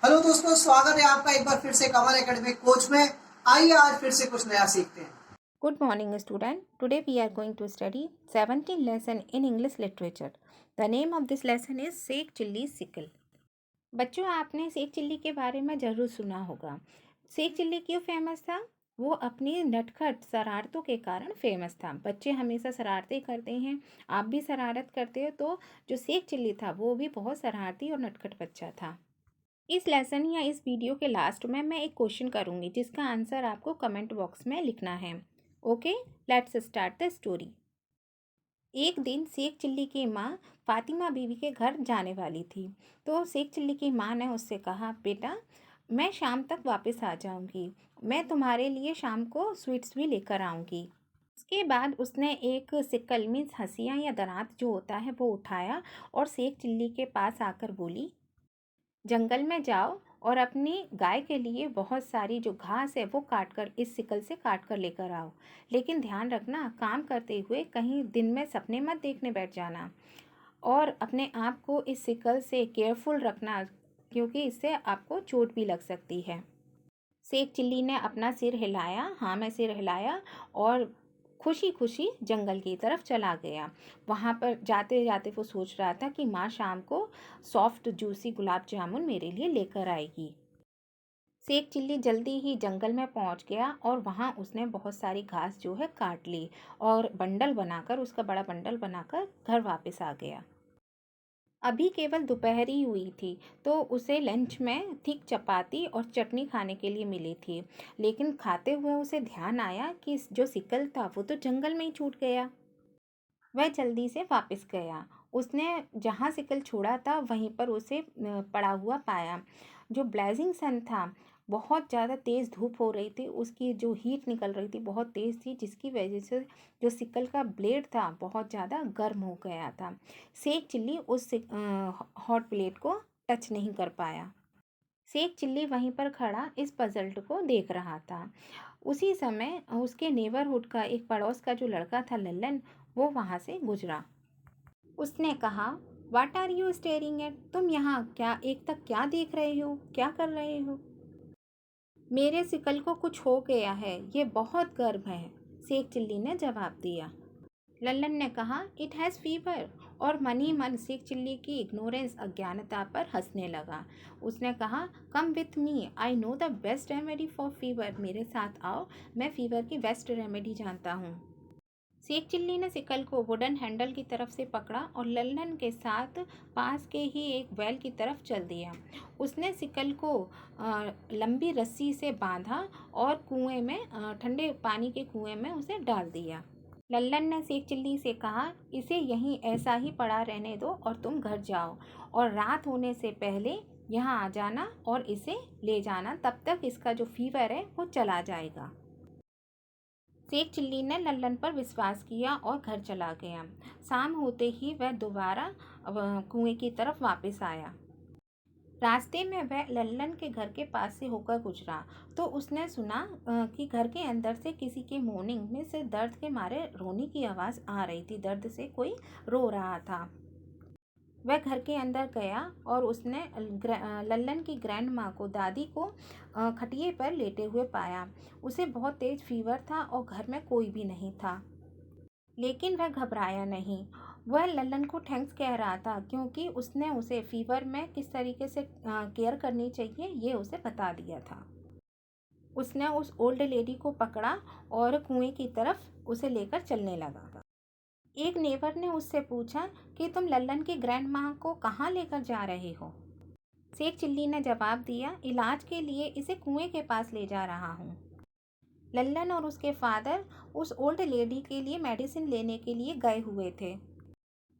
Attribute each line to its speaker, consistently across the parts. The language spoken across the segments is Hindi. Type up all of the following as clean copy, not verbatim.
Speaker 1: हेलो दोस्तों, स्वागत है आपका एक बार फिर से कमल एकेडमिक कोच में। आइए आज फिर से कुछ नया सीखते हैं।
Speaker 2: Good morning, student. Today we are going to study 17th lesson in English literature. The name of this lesson is Seek Chilli Sickle. बच्चों, आपने सेक चिल्ली के बारे में ज़रूर सुना होगा। सेक चिल्ली क्यों फेमस था? वो अपनी नटखट शरारतों के कारण फेमस था। बच्चे हमेशा शरारतें करते हैं, आप भी शरारत करते हो। तो जो सेक चिल्ली था वो भी बहुत शरारती और नटखट बच्चा था। इस लेसन या इस वीडियो के लास्ट में मैं एक क्वेश्चन करूँगी जिसका आंसर आपको कमेंट बॉक्स में लिखना है। Okay, let's start the story. एक दिन शेख चिल्ली की माँ फातिमा बीवी के घर जाने वाली थी। तो शेख चिल्ली की माँ ने उससे कहा, बेटा मैं शाम तक वापस आ जाऊंगी, मैं तुम्हारे लिए शाम को स्वीट्स भी लेकर आऊंगी। उसके बाद उसने एक सिक्कल मीन्स हंसिया या दरात जो होता है वो उठाया और शेख चिल्ली के पास आकर बोली, जंगल में जाओ और अपनी गाय के लिए बहुत सारी जो घास है वो काट कर इस सिकल से काट कर लेकर आओ। लेकिन ध्यान रखना, काम करते हुए कहीं दिन में सपने मत देखने बैठ जाना और अपने आप को इस सिकल से केयरफुल रखना, क्योंकि इससे आपको चोट भी लग सकती है। शेख चिल्ली ने अपना सिर हिलाया, हाँ मैं सिर हिलाया, और खुशी खुशी जंगल की तरफ चला गया। वहाँ पर जाते जाते वो सोच रहा था कि माँ शाम को सॉफ्ट जूसी गुलाब जामुन मेरे लिए लेकर आएगी। शेख चिल्ली जल्दी ही जंगल में पहुँच गया और वहाँ उसने बहुत सारी घास जो है काट ली और बंडल बनाकर, उसका बड़ा बंडल बनाकर घर वापस आ गया। अभी केवल दोपहर ही हुई थी तो उसे लंच में थिक चपाती और चटनी खाने के लिए मिली थी। लेकिन खाते हुए उसे ध्यान आया कि जो सिकल था वो तो जंगल में ही छूट गया। वह जल्दी से वापस गया। उसने जहाँ सिकल छोड़ा था वहीं पर उसे पड़ा हुआ पाया। जो ब्लेजिंग सन था, बहुत ज़्यादा तेज़ धूप हो रही थी, उसकी जो हीट निकल रही थी बहुत तेज़ थी, जिसकी वजह से जो सिकल का ब्लेड था बहुत ज़्यादा गर्म हो गया था। शेख चिल्ली उस हॉट प्लेट को टच नहीं कर पाया। शेख चिल्ली वहीं पर खड़ा इस पजल्ट को देख रहा था। उसी समय उसके नेबरहुड का एक पड़ोस का जो लड़का था लल्लन, वो वहाँ से गुजरा। उसने कहा, what are you staring at? तुम यहाँ क्या एक तक क्या देख रहे हो, क्या कर रहे हो? मेरे सिकल को कुछ हो गया है, ये बहुत गर्म है, शेख चिल्ली ने जवाब दिया। लल्लन ने कहा, इट हैज़ फीवर, और मन ही मन शेख चिल्ली की इग्नोरेंस अज्ञानता पर हंसने लगा। उसने कहा, come with me, I know the best remedy for fever. मेरे साथ आओ, मैं फीवर की बेस्ट रेमेडी जानता हूँ। शेख चिल्ली ने सिकल को वुडन हैंडल की तरफ से पकड़ा और लल्लन के साथ पास के ही एक वेल की तरफ चल दिया। उसने सिकल को लंबी रस्सी से बांधा और कुएं में, ठंडे पानी के कुएं में उसे डाल दिया। लल्लन ने शेख चिल्ली से कहा, इसे यहीं ऐसा ही पड़ा रहने दो और तुम घर जाओ और रात होने से पहले यहाँ आ जाना और इसे ले जाना, तब तक इसका जो फीवर है वो चला जाएगा। शेख चिल्ली ने लल्लन पर विश्वास किया और घर चला गया। शाम होते ही वह दोबारा कुएं की तरफ वापस आया। रास्ते में वह लल्लन के घर के पास से होकर गुजरा तो उसने सुना कि घर के अंदर से किसी के मोर्निंग में से दर्द के मारे रोने की आवाज़ आ रही थी। दर्द से कोई रो रहा था। वह घर के अंदर गया और उसने लल्लन की ग्रैंड माँ को, दादी को, खटिए पर लेटे हुए पाया। उसे बहुत तेज फीवर था और घर में कोई भी नहीं था। लेकिन वह घबराया नहीं। वह लल्लन को थैंक्स कह रहा था क्योंकि उसने उसे फीवर में किस तरीके से केयर करनी चाहिए ये उसे बता दिया था। उसने उस ओल्ड लेडी को पकड़ा और कुएं की तरफ उसे लेकर चलने लगा। एक नेबर ने उससे पूछा कि तुम लल्लन की ग्रैंड माँ को कहाँ लेकर जा रहे हो? शेख चिल्ली ने जवाब दिया, इलाज के लिए इसे कुएं के पास ले जा रहा हूँ। लल्लन और उसके फादर उस ओल्ड लेडी के लिए मेडिसिन लेने के लिए गए हुए थे।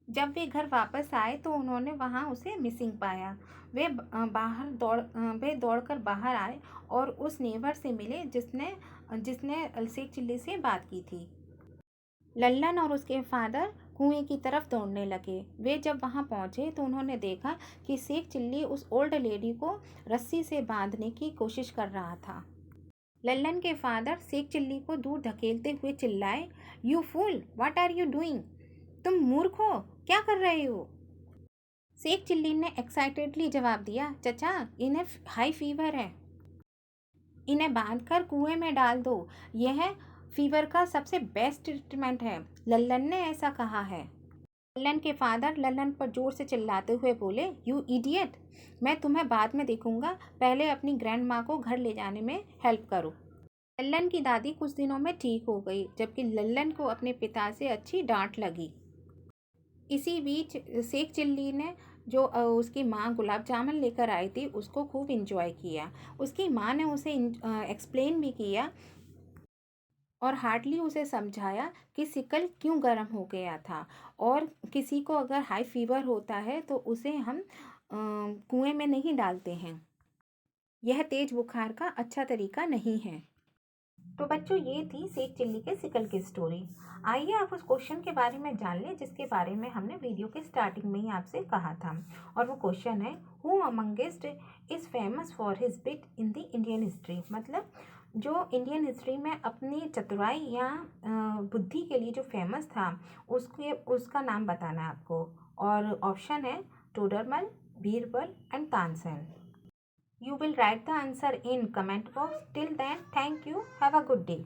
Speaker 2: जब वे घर वापस आए तो उन्होंने वहाँ उसे मिसिंग पाया। वे दौड़कर बाहर आए और उस नेबर से मिले जिसने जिसने शेख चिल्ली से बात की थी। लल्लन और उसके फादर कुएं की तरफ दौड़ने लगे। वे जब वहां पहुंचे तो उन्होंने देखा कि शेख चिल्ली उस ओल्ड लेडी को रस्सी से बांधने की कोशिश कर रहा था। लल्लन के फादर शेख चिल्ली को दूर धकेलते हुए चिल्लाए, you fool, what are you doing? तुम मूर्ख हो, क्या कर रहे हो? शेख चिल्ली ने एक्साइटेडली जवाब दिया, चचा इन्हें हाई फीवर है, इन्हें बांधकर कुएं में डाल दो, यह फीवर का सबसे बेस्ट ट्रीटमेंट है। लल्लन ने ऐसा कहा है। लल्लन के फादर लल्लन पर जोर से चिल्लाते हुए बोले, यू इडियट, मैं तुम्हें बाद में देखूंगा, पहले अपनी ग्रैंड माँ को घर ले जाने में हेल्प करो। लल्लन की दादी कुछ दिनों में ठीक हो गई, जबकि लल्लन को अपने पिता से अच्छी डांट लगी। इसी बीच शेख चिल्ली ने जो उसकी माँ गुलाब जामुन लेकर आई थी उसको खूब इंजॉय किया। उसकी माँ ने उसे एक्सप्लेन भी किया और हार्डली उसे समझाया कि सिकल क्यों गर्म हो गया था, और किसी को अगर हाई फीवर होता है तो उसे हम कुएं में नहीं डालते हैं, यह तेज बुखार का अच्छा तरीका नहीं है। तो बच्चों, ये थी शेख चिल्ली के सिकल की स्टोरी। आइए आप उस क्वेश्चन के बारे में जान लें जिसके बारे में हमने वीडियो के स्टार्टिंग में ही आपसे कहा था, और वो क्वेश्चन है, who amongst is famous for his bit in the Indian history. मतलब जो इंडियन हिस्ट्री में अपनी चतुराई या बुद्धि के लिए जो फेमस था उसका नाम बताना है आपको। और ऑप्शन है Todarmal, Birbal and Tansen. You will write the answer in comment box. Till then, thank you. Have a good day.